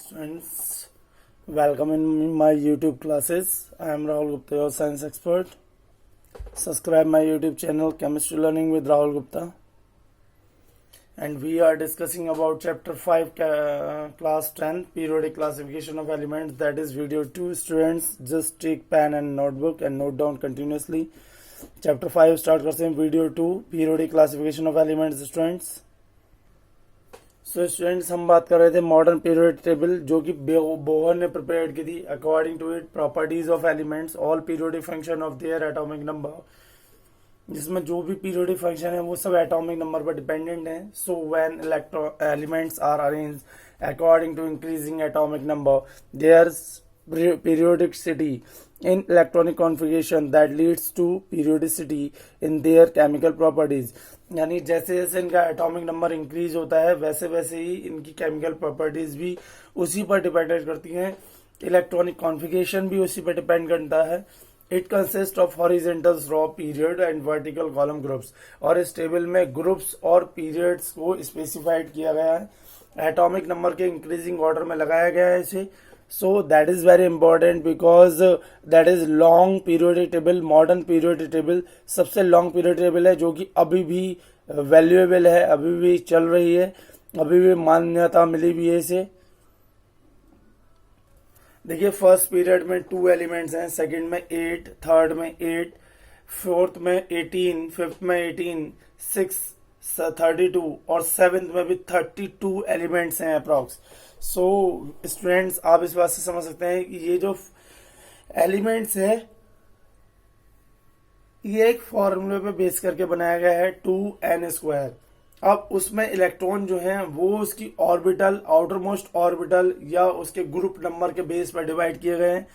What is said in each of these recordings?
Students, welcome in my YouTube classes. I am Rahul Gupta, your science expert. Subscribe my YouTube channel Chemistry Learning with Rahul Gupta. And we are discussing about chapter 5 class 10 periodic classification of elements, that is video 2. Students, just take pen and notebook and note down continuously. Chapter 5 start करते हैं video 2 periodic classification of elements. Students, so students हम बात कर रहे थे modern periodic table जो कि Bohr ने प्रिपेयर की थी. According to it properties of elements all periodic function of their atomic number, जिसमें जो भी पीरियोडिक फंक्शन है वो सब एटॉमिक नंबर पर डिपेंडेंट है. So when elements are arranged according to increasing atomic number there periodicity in electronic configuration that leads to periodicity in their chemical properties. यानी जैसे जैसे इनका एटॉमिक नंबर इंक्रीज होता है वैसे वैसे ही इनकी केमिकल प्रॉपर्टीज भी उसी पर डिपेंड करती हैं. इलेक्ट्रॉनिक कॉन्फ़िगरेशन भी उसी पर डिपेंड करता है. It consist of horizontal raw period and vertical column groups. और इस टेबल में ग्रुप्स और पीरियड्स को स्पेसिफाइड किया गया है. एटॉमिक नंबर के इंक्रीजिंग ऑर्डर में लगाया गया है इसे. So that is very important because that is long periodic table. Modern periodic table सबसे long periodic table है जो कि अभी भी valuable है, अभी भी चल रही है, अभी भी मान्यता मिली भी है इसे. देखिए फर्स्ट पीरियड में 2 एलिमेंट्स हैं, सेकंड में 8, थर्ड में 8, फोर्थ में 18, फिफ्थ में 18, सिक्स 32 और सेवेंथ में भी 32 एलिमेंट्स हैं अप्रॉक्स. सो स्टूडेंट्स आप इस बात से समझ सकते हैं कि ये जो एलिमेंट्स है ये एक फॉर्मूले पे बेस करके बनाया गया है 2n². अब उसमें इलेक्ट्रॉन जो है वो उसकी ऑर्बिटल, आउटर मोस्ट ऑर्बिटल या उसके ग्रुप नंबर के बेस पर डिवाइड किए गए हैं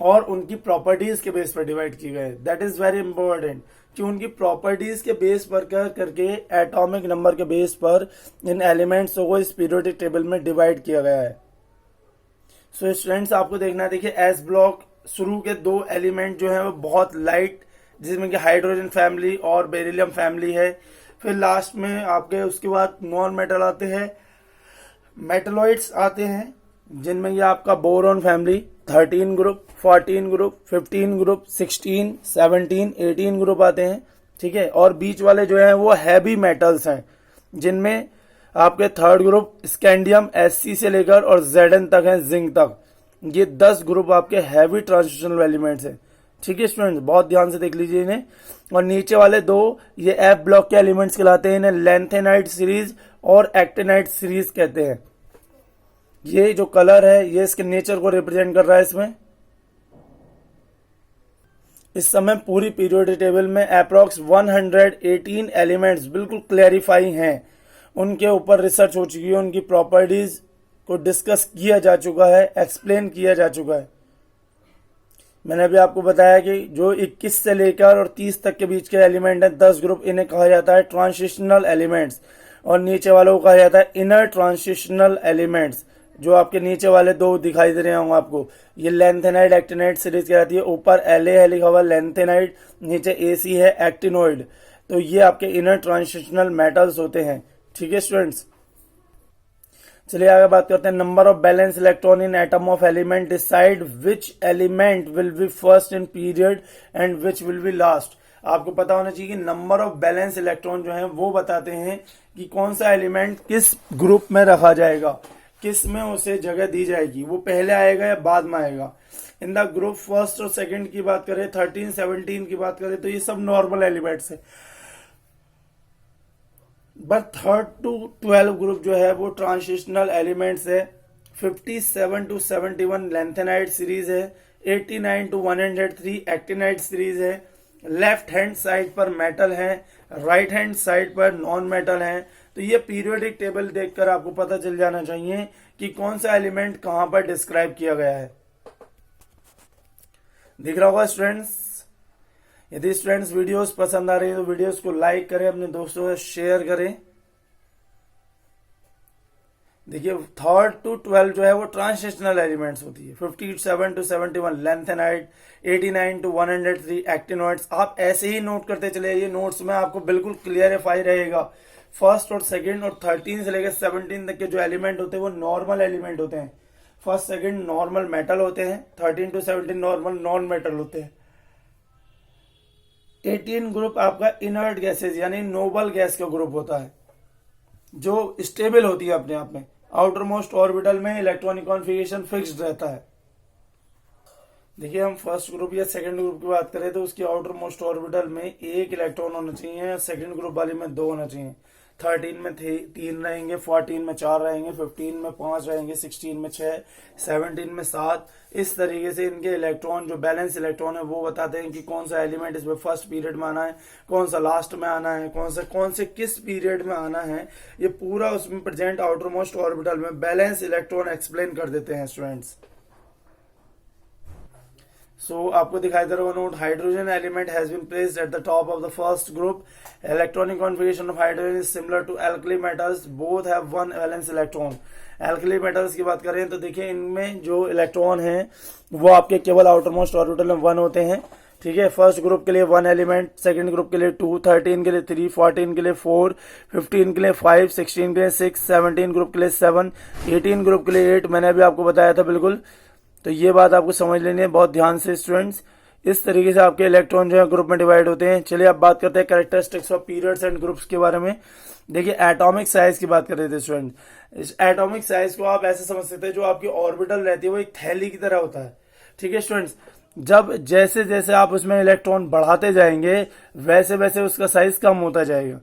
और उनकी प्रॉपर्टीज के बेस पर डिवाइड किए गए. दैट इज वेरी इंपॉर्टेंट कि उनकी प्रॉपर्टीज के बेस पर करके एटॉमिक नंबर के बेस पर इन एलिमेंट्स को इस पीरियोडिक टेबल में डिवाइड किया गया है. सो स्टूडेंट्स आपको देखना है. देखिए एस ब्लॉक शुरू के 2 एलिमेंट जो है वो बहुत लाइट, जिसमें कि हाइड्रोजन फैमिली और बेरिलियम फैमिली है. फिर लास्ट में आपके उसके बाद नॉन मेटल आते हैं, मेटलॉइड्स आते हैं, जिनमें ये आपका boron family 13 group, 14 group, 15 group, 16, 17, 18 group आते हैं. ठीक है. और बीच वाले जो हैं वो हैवी मेटल्स हैं, जिनमें आपके थर्ड ग्रुप स्कैंडियम Sc से लेकर और Zn तक है, जिंक तक. ये 10 ग्रुप आपके हैवी ट्रांजिशनल एलिमेंट्स हैं. ठीक है स्टूडेंट्स, बहुत ध्यान से देख लीजिए इन्हें. और नीचे वाले 2 ये एफ ब्लॉक के एलिमेंट्स कहलाते हैं. इन्हें लैंथेनाइट सीरीज और एक्टिनाइट सीरीज कहते हैं. ये जो कलर है ये इसके नेचर को रिप्रेजेंट कर रहा है. इसमें इस समय पूरी पीरियोडिक टेबल में अप्रॉक्स 118 एलिमेंट्स बिल्कुल क्लैरिफाई हैं. उनके ऊपर रिसर्च हो चुकी है, उनकी प्रॉपर्टीज को डिस्कस किया जा चुका है, एक्सप्लेन किया जा चुका है. मैंने अभी आपको बताया कि जो 21 से लेकर और 30 तक के बीच के एलिमेंट हैं 10 ग्रुप, इन्हें कहा जाता है ट्रांजिशनल एलिमेंट्स. और नीचे वालों को कहा जाता है इनर ट्रांजिशनल एलिमेंट्स. जो आपके नीचे वाले 2 दिखाई दे रहे होंगे आपको, ये लैंथेनाइड एक्टिनाइड सीरीज कहलाती है. ऊपर La है लिखा हुआ लैंथेनाइड, नीचे Ac है एक्टिनोइड. तो ये आपके इनर ट्रांजिशनल मेटल्स होते हैं. ठीक है स्टूडेंट्स, चलिए आगे बात करते हैं. Number of balance electron in atom of element decide which element will be first in period and which will be last. आपको पता होना चाहिए कि नंबर ऑफ बैलेंस इलेक्ट्रॉन जो है वो बताते हैं कि कौन सा एलिमेंट किस ग्रुप में रखा जाएगा, किस में उसे जगह दी जाएगी, वो पहले आएगा या बाद में आएगा. इन द ग्रुप फर्स्ट और सेकंड की बात करें, 13, 17 की बात करें तो ये सब नॉर्मल एलिमेंट्स है. बट 3rd to 12 ग्रुप जो है वो ट्रांजिशनल एलिमेंट्स है. 57 to 71 लैंथेनाइड सीरीज है. 89 to 103 एक्टिनाइड सीरीज है. लेफ्ट हैंड साइड पर मेटल है, राइट हैंड साइड पर नॉन मेटल है. तो ये पीरियोडिक टेबल देखकर आपको पता चल जाना चाहिए कि कौन सा एलिमेंट कहां पर डिस्क्राइब किया गया है. दिख रहा होगा स्टूडेंट्स. यदि स्टूडेंट्स वीडियोस पसंद आ रही है तो वीडियोस को लाइक करें, अपने दोस्तों से शेयर करें. देखिए 3rd to 12 जो है वो ट्रांजिशनल एलिमेंट्स होती है. 57 to 71 लैंथेनाइड, 89 to 103 एक्टिनोइड्स. आप ऐसे ही नोट करते चले जाइए, नोट्स में आपको बिल्कुल क्लियरिफाई रहेगा. फर्स्ट और सेकंड और 13 से लेकर 17 तक के जो एलिमेंट होते हैं वो नॉर्मल एलिमेंट होते हैं. फर्स्ट सेकंड नॉर्मल मेटल होते हैं, 13 to 17 नॉर्मल नॉन मेटल होते हैं। 18 ग्रुप आपका इनर्ट गैसेज यानी नोबल गैस का ग्रुप होता है जो स्टेबल होती है अपने आप में। आउटर मोस्ट ऑर्बिटल में इलेक्ट्रॉनिक कॉन्फ़िगरेशन फिक्स्ड रहता है। देखिए हम फर्स्ट ग्रुप या सेकंड ग्रुप की बात करें तो उसकी आउटर मोस्ट ऑर्बिटल में एक इलेक्ट्रॉन होना चाहिए, सेकंड ग्रुप वाली में 2 होना चाहिए। 13 में 3 रहेंगे, 14 में 4 रहेंगे, 15 में 5 रहेंगे, 16 में 6, 17 में 7। इस तरीके से इनके इलेक्ट्रॉन जो बैलेंस इलेक्ट्रॉन है वो बताते हैं कि कौन सा एलिमेंट इसमें फर्स्ट पीरियड में आना है, कौन सा लास्ट में आना है, कौन से किस पीरियड में आना है। ये पूरा उसमें प्रेजेंट आउटर मोस्ट ऑर्बिटल में बैलेंस इलेक्ट्रॉन एक्सप्लेन कर देते हैं स्टूडेंट्स। सो आपको दिखाई दे रहा होगा note, hydrogen element has been placed at the top of the first group. Electronic configuration of hydrogen is similar to alkali metals, both have 1 valence electron. Alkali metals की बात करें तो देखिए इनमें जो इलेक्ट्रॉन है वो आपके केवल आउटर मोस्ट ऑर्बिटल में 1 होते हैं। ठीक है, फर्स्ट ग्रुप के लिए 1 एलिमेंट, सेकंड ग्रुप के लिए 2, 13 के लिए 3, 14 के लिए 4, 15 के लिए 5, 16 के लिए 6, 17 ग्रुप के लिए 7, 18 ग्रुप के लिए 8। मैंने अभी आपको बताया था बिल्कुल, तो ये बात आपको समझ लेनी है बहुत ध्यान से स्टूडेंट्स। इस तरीके से आपके इलेक्ट्रॉन जो है ग्रुप में डिवाइड होते हैं। चलिए अब बात करते हैं characteristics of periods and groups के बारे में। देखिए एटॉमिक साइज की बात कर रहे थे स्टूडेंट। इस एटॉमिक साइज को आप ऐसे समझ सकते हैं, जो आपकी ऑर्बिटल रहती है वो एक थैली की तरह होता है। ठीक है स्टूडेंट्स, जब जैसे जैसे आप उसमें इलेक्ट्रॉन बढ़ाते जाएंगे वैसे वैसे उसका साइज कम होता जाएगा।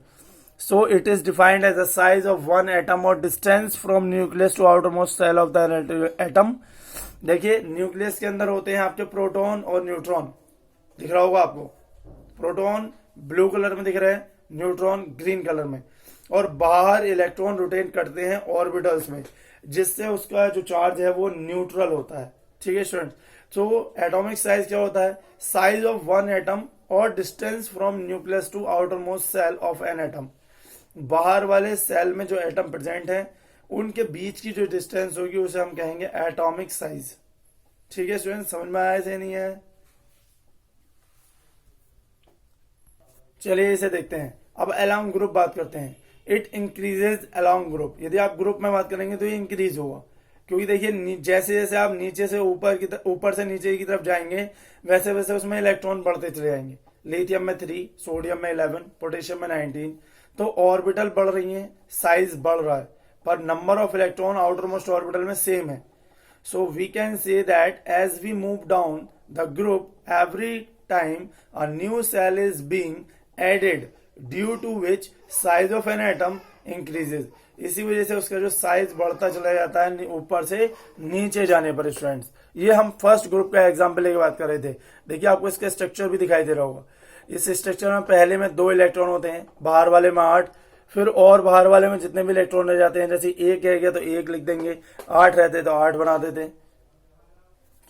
So it is defined as the size of 1 atom और distance from nucleus to outer most shell of the atom. देखिए न्यूक्लियस के अंदर होते हैं आपके प्रोटॉन और न्यूट्रॉन, दिख रहा होगा आपको। प्रोटॉन ब्लू कलर में दिख रहे हैं, न्यूट्रॉन ग्रीन कलर में। और बाहर इलेक्ट्रॉन रोटेट करते हैं ऑर्बिटल्स में, जिससे उसका जो चार्ज है वो न्यूट्रल होता है। ठीक है स्टूडेंट, तो एटॉमिक साइज क्या होता है? साइज ऑफ 1 एटम और distance from nucleus to outer most shell of an atom. बाहर वाले सेल में जो एटम प्रेजेंट है उनके बीच की जो डिस्टेंस होगी उसे हम कहेंगे एटॉमिक साइज। ठीक है स्टूडेंट, समझ में आया से नहीं है? चलिए इसे देखते हैं। अब अलोंग ग्रुप बात करते हैं। It increases along group. यदि आप ग्रुप में बात करेंगे तो ये इंक्रीज होगा, क्योंकि देखिए जैसे जैसे आप नीचे से ऊपर से नीचे की तरफ जाएंगे वैसे वैसे उसमें इलेक्ट्रॉन बढ़ते चले जाएंगे। लिथियम में 3, सोडियम में 11, पोटेशियम में 19। तो ऑर्बिटल बढ़ रही है, साइज बढ़ रहा है, पर number of electron outer most orbital में सेम है। So we can say that as we move down the group every time a new shell is being added due to which size of an atom increases. इसी वजह से उसका जो size बढ़ता चला जाता है ऊपर से नीचे जाने पर। स्टूडेंट्स ये हम फर्स्ट ग्रुप का एग्जांपल लेके बात कर रहे थे। देखिए आपको इसका स्ट्रक्चर भी दिखाई दे रहा होगा। इस स्ट्रक्चर में पहले में 2 इलेक्ट्रॉन होते हैं, बाहर वाले में 8, फिर और बाहर वाले में जितने भी इलेक्ट्रॉन रह जाते हैं, जैसे 1 रह गया तो 1 लिख देंगे, 8 रहते तो 8 बना देते।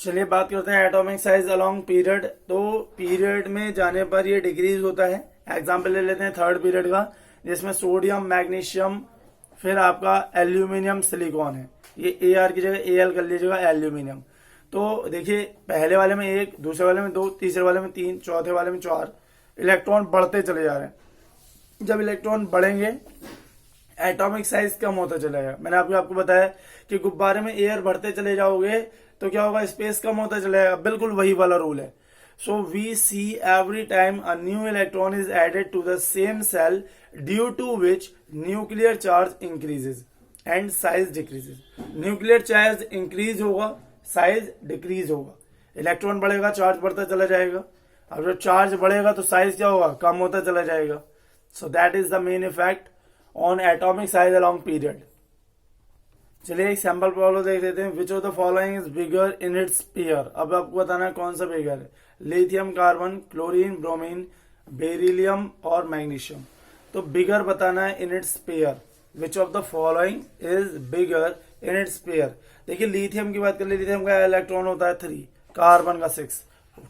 चलिए बात करते हैं एटॉमिक साइज अलोंग पीरियड। तो पीरियड में जाने पर ये डिक्रीज होता है। एग्जाम्पल ले लेते हैं थर्ड पीरियड का, जिसमें सोडियम, मैग्नीशियम, फिर आपका एल्यूमिनियम, सिलिकॉन है। ये AR की जगह AL कर लीजिएगा, एल्यूमिनियम। तो देखिए पहले वाले में 1, दूसरे वाले में 2, तीसरे वाले में 3, चौथे वाले में 4 इलेक्ट्रॉन बढ़ते चले जा रहे हैं। जब इलेक्ट्रॉन बढ़ेंगे एटॉमिक साइज कम होता चलेगा। मैंने आपको बताया कि गुब्बारे में एयर भरते चले जाओगे तो क्या होगा? स्पेस कम होता चलेगा। बिल्कुल वही वाला रूल है। So we see every time a new electron is added to the same shell due to which nuclear charge increases and size decreases. Nuclear charge increase होगा, साइज डिक्रीज होगा। इलेक्ट्रॉन बढ़ेगा, charge बढ़ता चला जाएगा। अब जब charge बढ़ेगा तो साइज क्या होगा? कम होता चला जाएगा। सो that is the main effect on atomic size along period. चलिए एक सैंपल प्रॉब्लम देख लेते हैं। Which of the following is bigger in its pair. अब आपको बताना है कौन सा बिगर है। Lithium, carbon, chlorine, bromine, beryllium और मैग्नीशियम। तो बिगर बताना है in its pair. Which of the following is bigger in its pair. देखिए लिथियम की बात कर ले, लिथियम का इलेक्ट्रॉन होता है 3, कार्बन का 6,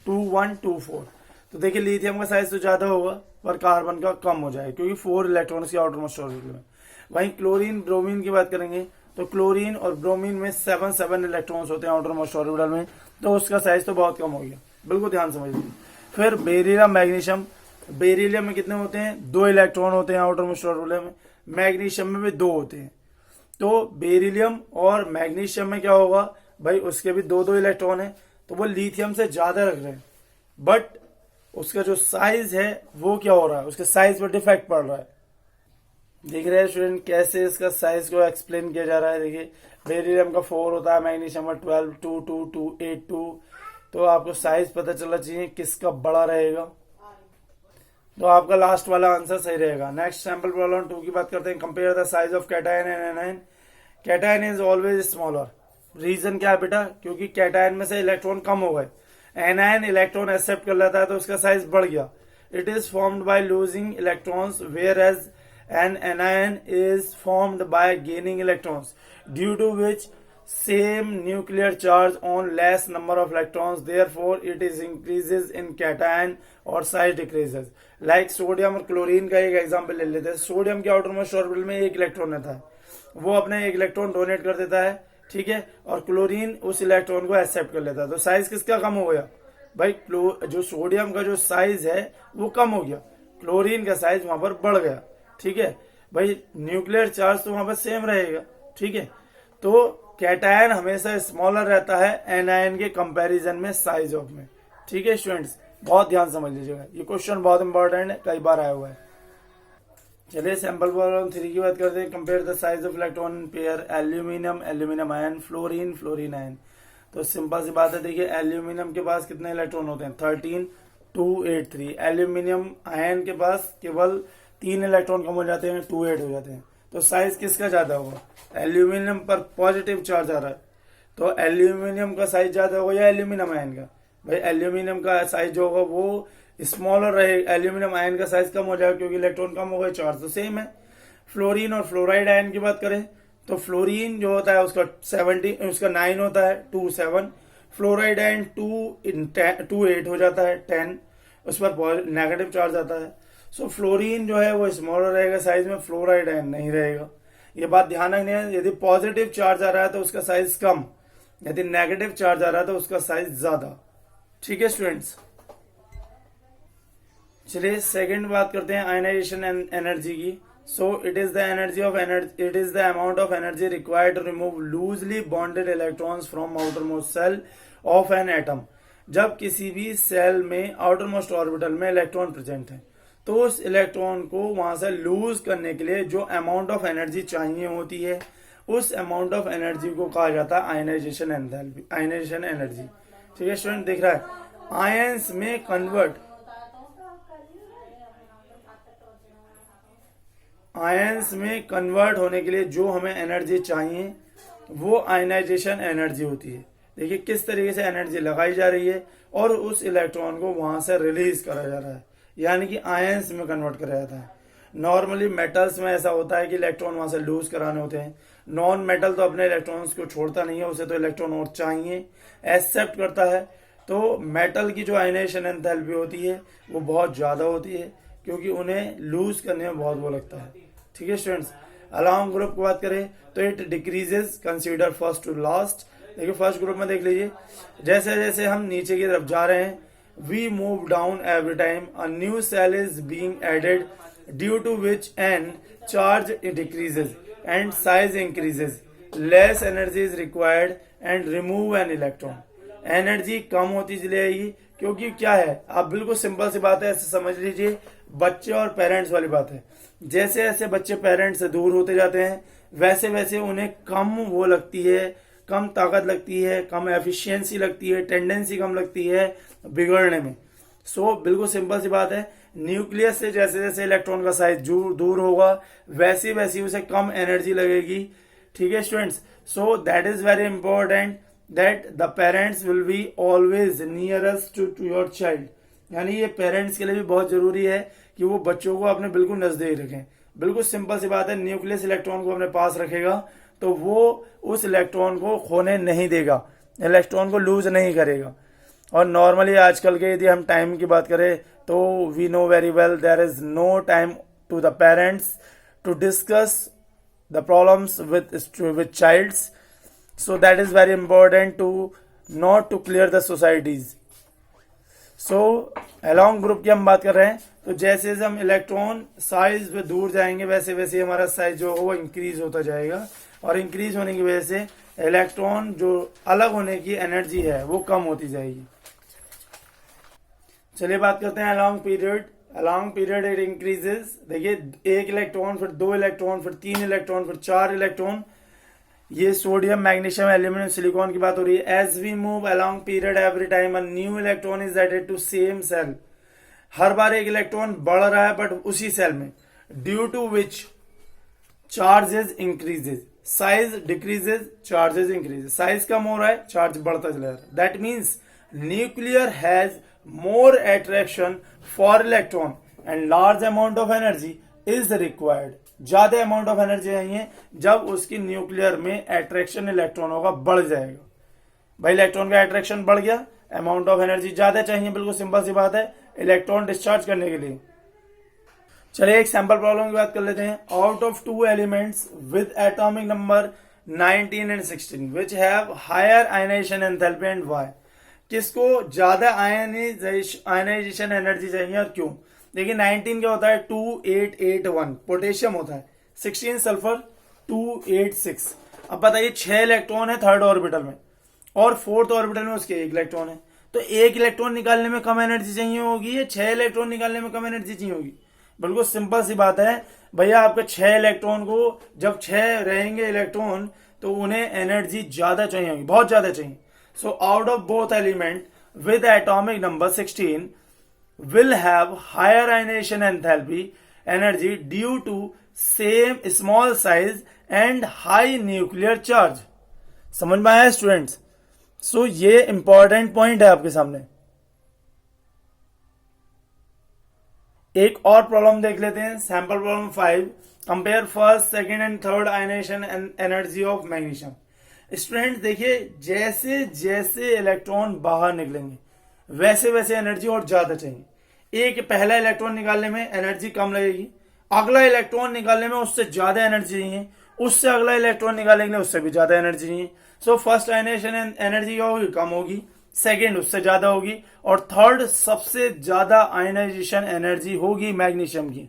2 1 2 4। तो देखिए लिथियम का साइज तो ज्यादा होगा पर कार्बन का कम हो जाएगा, क्योंकि 4 इलेक्ट्रॉन की आउटर मोस्ट ऑर्बिटल में। वहीं क्लोरीन, ब्रोमीन की बात करेंगे तो क्लोरीन और ब्रोमीन में 7 इलेक्ट्रॉन्स होते हैं आउटर मोस्ट ऑर्बिटल में, तो उसका साइज तो बहुत कम हो गया। बिल्कुल ध्यान समझ लीजिए। फिर बेरिलियम, मैग्नीशियम। बेरिलियम में कितने होते हैं? 2 इलेक्ट्रॉन होते हैं आउटर मोस्ट ऑर्बिटल में। मैग्नीशियम में भी 2 होते हैं। तो बेरिलियम और मैग्नीशियम में क्या होगा? भाई उसके भी दो दो इलेक्ट्रॉन है, तो वो लिथियम से ज्यादा रख रहे हैं, बट उसका जो साइज है वो क्या हो रहा है, उसके साइज पर डिफेक्ट पड़ रहा है। देख रहे हैं स्टूडेंट कैसे इसका साइज को एक्सप्लेन किया जा रहा है। देखिए बेरिलियम का 4 होता है, मैग्नीशियम का 12, 2, 2, 2, 8, 2, तो आपको साइज पता चलना चाहिए किसका बड़ा रहेगा, तो आपका लास्ट वाला आंसर सही रहेगा। नेक्स्ट सैंपल प्रॉब्लम 2 की बात करते हैं। Compare the size of cation and anion. Cation is always smaller. Reason क्या है बेटा, क्योंकि कैटायन में से इलेक्ट्रॉन कम हो गए, एनायन इलेक्ट्रॉन एक्सेप्ट कर लेता है तो उसका साइज बढ़ गया। It is formed by losing electrons whereas an anion is formed by gaining electrons, due to which same nuclear charge on less number of electrons, therefore it is increases in cation or size decreases. Like sodium और chlorine का एक example ले लेते हैं। Sodium के outer most orbital में एक electron रहता है, वो अपने एक इलेक्ट्रॉन डोनेट कर देता है, ठीक है, और क्लोरीन उस इलेक्ट्रॉन को एक्सेप्ट कर लेता है, तो साइज किसका कम हो गया भाई, जो सोडियम का जो साइज है वो कम हो गया, क्लोरीन का साइज वहां पर बढ़ गया, ठीक है भाई। न्यूक्लियर चार्ज तो वहां पर सेम रहेगा, ठीक है, तो कैटायन हमेशा स्मॉलर रहता है एनायन के कंपैरिजन में साइज ऑफ में, ठीक है स्टूडेंट्स, बहुत ध्यान समझ लीजिएगा, ये क्वेश्चन बहुत इंपॉर्टेंट है, कई बार आया हुआ है। चलिए सैंपल प्रॉब्लम 3 की बात करते हैं। Compare the size of electron pair aluminium aluminium ion fluorine fluorine ion. तो सिंपल सी बात है, देखिए एल्यूमिनियम के पास कितने इलेक्ट्रॉन होते हैं, 13, 2, 8, 3। एल्यूमिनियम आयन के पास केवल 3 इलेक्ट्रॉन कम हो जाते हैं, 2, 8 हो जाते हैं, तो साइज किसका ज्यादा होगा, एल्यूमिनियम पर पॉजिटिव चार्ज आ रहा है, तो एल्यूमिनियम का साइज ज्यादा होगा या एल्यूमिनियम आयन का, भाई एल्यूमिनियम का साइज जो होगा वो स्मॉलर रहेगा, एल्यूमिनियम आयन का साइज कम हो जाएगा क्योंकि इलेक्ट्रॉन कम हो गए, चार्ज तो सेम है। फ्लोरीन और फ्लोराइड आयन की बात करें तो फ्लोरीन जो होता है उसका 9 होता है, 2, 7। फ्लोराइड आयन 2, 8 हो जाता है, 10, उस पर नेगेटिव चार्ज आता है। सो फ्लोरीन जो है वो स्मॉलर रहेगा साइज में, फ्लोराइड आयन नहीं रहेगा। ये बात ध्यान रखनी है, यदि पॉजिटिव चार्ज आ रहा है तो उसका साइज कम, यदि नेगेटिव चार्ज आ रहा है तो उसका साइज ज्यादा, ठीक है स्टूडेंट्स। चलिए सेकंड बात करते हैं आयनाइजेशन एनर्जी की। So it is the amount of energy required to remove loosely bonded electrons from outer most shell of an atom. जब किसी भी सेल में आउटर मोस्ट ऑर्बिटल में इलेक्ट्रॉन प्रेजेंट है तो उस इलेक्ट्रॉन को वहां से लूज करने के लिए जो अमाउंट ऑफ एनर्जी चाहिए होती है, उस अमाउंट ऑफ एनर्जी को कहा जाता है आयनाइजेशन एनर्जी, ठीक है स्टूडेंट। दिख रहा है आयंस में कन्वर्ट होने के लिए जो हमें एनर्जी चाहिए वो आयनाइजेशन एनर्जी होती है। देखिए किस तरीके से एनर्जी लगाई जा रही है और उस इलेक्ट्रॉन को वहां से रिलीज करा जा रहा है, यानी कि आयंस में कन्वर्ट करा जाता है। नॉर्मली मेटल्स में ऐसा होता है कि इलेक्ट्रॉन वहां से लूज कराने होते हैं, नॉन मेटल तो अपने इलेक्ट्रॉन्स को छोड़ता नहीं है, उसे तो इलेक्ट्रॉन और चाहिए, एक्सेप्ट करता है। तो मेटल की जो आयनाइजेशन एंथैल्पी होती है वो बहुत ज्यादा होती है क्योंकि उन्हें लूज करने में बहुत वो लगता है, ठीक है स्टूडेंट्स। अलोंग ग्रुप की बात करें तो it decreases, consider first to last. देखिए फर्स्ट ग्रुप में देख लीजिए, जैसे जैसे हम नीचे की तरफ जा रहे हैं, we move down every time a new shell is being added, due to which an charge decreases and size increases, less energy is required and remove an electron. Energy कम होती चली जाएगी क्योंकि क्या है, आप बिल्कुल सिंपल सी बात है, ऐसे समझ लीजिए, बच्चे और पेरेंट्स वाली बात है। जैसे जैसे बच्चे पेरेंट्स से दूर होते जाते हैं वैसे वैसे उन्हें कम वो लगती है, कम ताकत लगती है, कम एफिशिएंसी लगती है, टेंडेंसी कम लगती है बिगड़ने में। सो बिल्कुल सिंपल सी बात है, न्यूक्लियस से जैसे जैसे इलेक्ट्रॉन का साइज दूर होगा वैसी वैसी उसे कम एनर्जी लगेगी, ठीक है students. So that is very important that the parents will be always nearest to your child, यानी ये पेरेंट्स के लिए भी बहुत जरूरी है कि वो बच्चों को अपने बिल्कुल नजदीक रखें। बिल्कुल सिंपल सी बात है, न्यूक्लियस इलेक्ट्रॉन को अपने पास रखेगा तो वो उस इलेक्ट्रॉन को खोने नहीं देगा, इलेक्ट्रॉन को लूज नहीं करेगा। और नॉर्मली आजकल के यदि हम टाइम की बात करें तो we know very well there is no time to the parents to discuss the problems with childs, so that is very important to not to clear the societies. So along group की हम बात कर रहे हैं, तो जैसे जैसे हम इलेक्ट्रॉन साइज पे दूर जाएंगे वैसे वैसे हमारा साइज जो होगा वो इंक्रीज होता जाएगा, और इंक्रीज होने की वजह से इलेक्ट्रॉन जो अलग होने की एनर्जी है वो कम होती जाएगी। चलिए बात करते हैं along period. Along period it increases. देखिए 1 इलेक्ट्रॉन, फिर 2 इलेक्ट्रॉन, फिर 3 इलेक्ट्रॉन, फिर 4 इलेक्ट्रॉन। ये सोडियम, मैग्नीशियम, एल्यूमिनियम, सिलिकॉन की बात हो रही है। As we move along period every time a new electron is added to same cell. हर बार एक इलेक्ट्रॉन बढ़ रहा है बट उसी सेल में, due to which charges increases, size decreases, charges increases. Size कम हो रहा है, चार्ज बढ़ता चला जा रहा है। That means nuclear has more attraction for electron and large amount of energy is required. ज्यादा अमाउंट ऑफ एनर्जी चाहिए जब उसकी न्यूक्लियर में अट्रैक्शन इलेक्ट्रॉनों का बढ़ जाएगा। भाई इलेक्ट्रॉन का अट्रैक्शन बढ़ गया, अमाउंट ऑफ एनर्जी ज्यादा चाहिए, बिल्कुल सिंपल सी बात है, इलेक्ट्रॉन डिस्चार्ज करने के लिए। चलिए एक सैंपल प्रॉब्लम की बात कर लेते हैं। Out of 2 elements with atomic number 19 and 16 which have higher ionization enthalpy and why. किसको ज्यादा आयनाइजेशन एनर्जी चाहिए और क्यों? देखिए 19 क्या होता है 2881 पोटेशियम होता है, 16 सल्फर 286। अब बताइए 6 इलेक्ट्रॉन है थर्ड ऑर्बिटल में और फोर्थ ऑर्बिटल में उसके 1 इलेक्ट्रॉन है, तो 1 इलेक्ट्रॉन निकालने में कम एनर्जी चाहिए होगी या 6 इलेक्ट्रॉन निकालने में कम एनर्जी चाहिए होगी? बिल्कुल सिंपल सी बात है भैया, आपके 6 इलेक्ट्रॉन को जब 6 रहेंगे इलेक्ट्रॉन तो उन्हें एनर्जी ज्यादा चाहिए होगी, बहुत ज्यादा चाहिए। So out of both element with atomic number 16 will have higher ionization enthalpy energy due to same small size and high nuclear charge। समझ में आया स्टूडेंट्स? सो ये इंपॉर्टेंट पॉइंट है आपके सामने। एक और प्रॉब्लम देख लेते हैं, sample problem 5। Compare first, second and third ionization energy of magnesium. Student देखिए जैसे जैसे इलेक्ट्रॉन बाहर निकलेंगे वैसे वैसे एनर्जी और ज्यादा चाहिए। एक पहला इलेक्ट्रॉन निकालने में एनर्जी कम लगेगी, अगला इलेक्ट्रॉन निकालने में उससे ज्यादा एनर्जी चाहिए, उससे अगला इलेक्ट्रॉन निकालेंगे उससे भी ज्यादा एनर्जी चाहिए। सो फर्स्ट आयनाइजेशन एनर्जी क्या होगी? कम होगी, सेकेंड उससे ज्यादा होगी और थर्ड सबसे ज्यादा आयनाइजेशन एनर्जी होगी मैग्नीशियम की।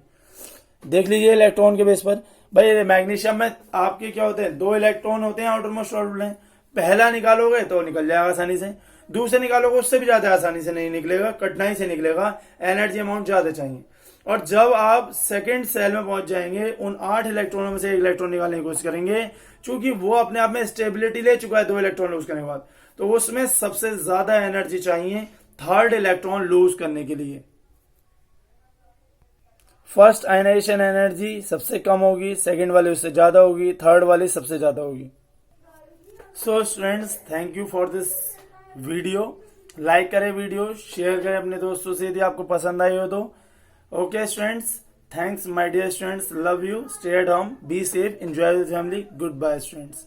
देख लीजिए इलेक्ट्रॉन के बेस पर, भाई मैग्नीशियम में आपके क्या होते हैं 2 इलेक्ट्रॉन होते हैं आउटर मोस्ट ऑर्बिटल में। पहला निकालोगे तो निकल जाएगा आसानी से, दूसरे निकालोगे उससे भी ज्यादा आसानी से नहीं निकलेगा, कठिनाई से निकलेगा, एनर्जी अमाउंट ज्यादा चाहिए। और जब आप सेकंड सेल में पहुंच जाएंगे उन 8 इलेक्ट्रॉनों में से 1 इलेक्ट्रॉन निकालने की कोशिश करेंगे, क्योंकि वो अपने आप में स्टेबिलिटी ले चुका है 2 इलेक्ट्रॉन लूज करने के बाद, तो उसमें सबसे ज्यादा एनर्जी चाहिए थर्ड इलेक्ट्रॉन लूज करने के लिए। फर्स्ट आयनाइजेशन एनर्जी सबसे कम होगी, सेकंड वाली उससे ज्यादा होगी, थर्ड वाली सबसे ज्यादा होगी। So students thank you for this video. Like करें वीडियो, शेयर करें अपने दोस्तों से यदि आपको पसंद आई हो तो। Okay students, thanks my dear students, love you, stay at home, be safe, enjoy with family, good bye students.